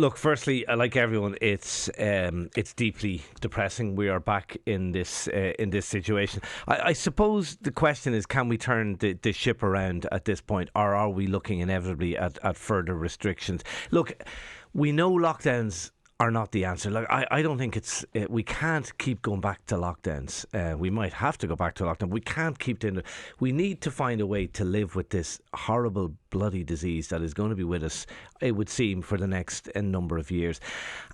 Look, firstly, like everyone, it's deeply depressing. We are back in this situation. I suppose the question is, can we turn the ship around at this point, or are we looking inevitably at further restrictions? Look, we know lockdowns are not the answer. Like, I don't think we can't keep going back to lockdowns. We might have to go back to lockdown. We can't keep doing it. We need to find a way to live with this horrible bloody disease that is going to be with us, it would seem, for the next number of years.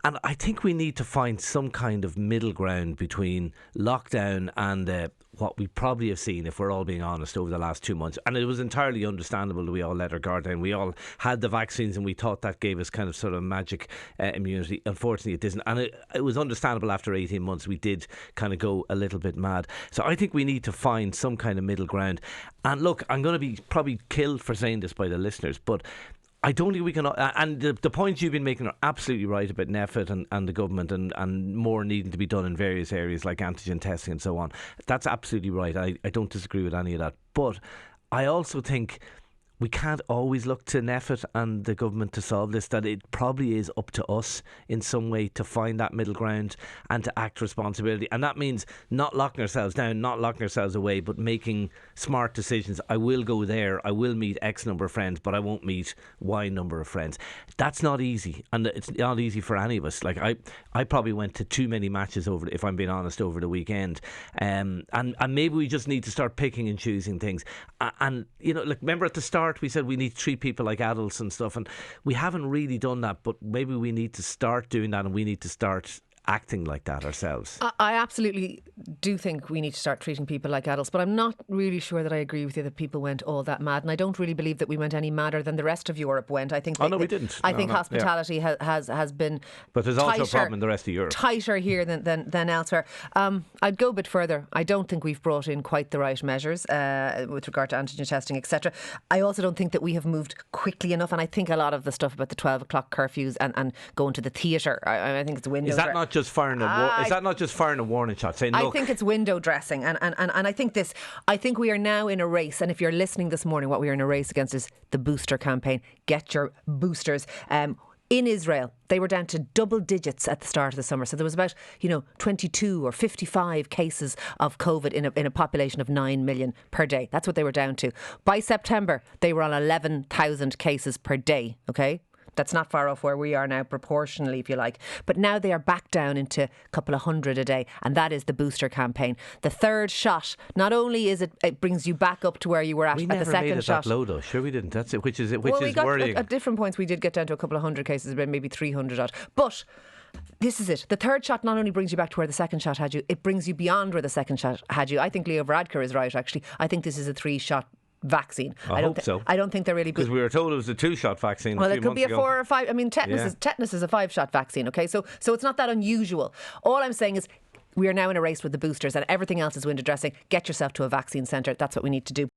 And I think we need to find some kind of middle ground between lockdown and what we probably have seen, if we're all being honest, over the last 2 months. And it was entirely understandable that we all let our guard down. We all had the vaccines and we thought that gave us kind of sort of magic immunity. Unfortunately, it didn't. And it was understandable after 18 months we did kind of go a little bit mad. So I think we need to find some kind of middle ground. And look, I'm going to be probably killed for saying this by the listeners, but I don't think we can, and the points you've been making are absolutely right about NPHET and the government and more needing to be done in various areas like antigen testing and so on. That's absolutely right. I don't disagree with any of that. But I also think we can't always look to NPHET and the government to solve this, that it probably is up to us in some way to find that middle ground and to act responsibility. And that means not locking ourselves down, not locking ourselves away, but making smart decisions. I will go there, I will meet X number of friends, but I won't meet Y number of friends. That's not easy, and it's not easy for any of us. Like I probably went to too many matches if I'm being honest, over the weekend. And maybe we just need to start picking and choosing things. And you know, like, remember at the start we said we need to treat people like adults and stuff, and we haven't really done that, but maybe we need to start doing that, and we need to start acting like that ourselves. I absolutely do think we need to start treating people like adults, but I'm not really sure that I agree with you that people went all that mad, and I don't really believe that we went any madder than the rest of Europe went. I think we didn't. I think hospitality has been, but there's also a problem in the rest of Europe, tighter here than elsewhere. I'd go a bit further. I don't think we've brought in quite the right measures with regard to antigen testing, etc. I also don't think that we have moved quickly enough, and I think a lot of the stuff about the 12 o'clock curfews and going to the theatre, I think it's windows. Is that not just firing a warning shot, saying, look? I think it's window dressing, and I think we are now in a race, and if you're listening this morning, what we are in a race against is the booster campaign. Get your boosters. In Israel, they were down to double digits at the start of the summer. So there was about 22 or 55 cases of COVID in a population of 9 million per day. That's what they were down to. By September, they were on 11,000 cases per day. Okay? That's not far off where we are now, proportionally, if you like. But now they are back down into a couple of hundred a day, and that is the booster campaign. The third shot, not only is it brings you back up to where you were at the second shot. We never made it that low, though. Sure we didn't. That's it, which is worrying. At different points we did get down to a couple of hundred cases, maybe 300 odd. But this is it. The third shot not only brings you back to where the second shot had you, it brings you beyond where the second shot had you. I think Leo Varadkar is right, actually. I think this is a 3-shot vaccine. I hope so. I don't think they're really good. Because we were told it was a 2-shot vaccine. Well, it could be a ago. 4 or 5. I mean, tetanus is a 5-shot vaccine. Okay, so it's not that unusual. All I'm saying is we are now in a race with the boosters, and everything else is window dressing. Get yourself to a vaccine centre. That's what we need to do.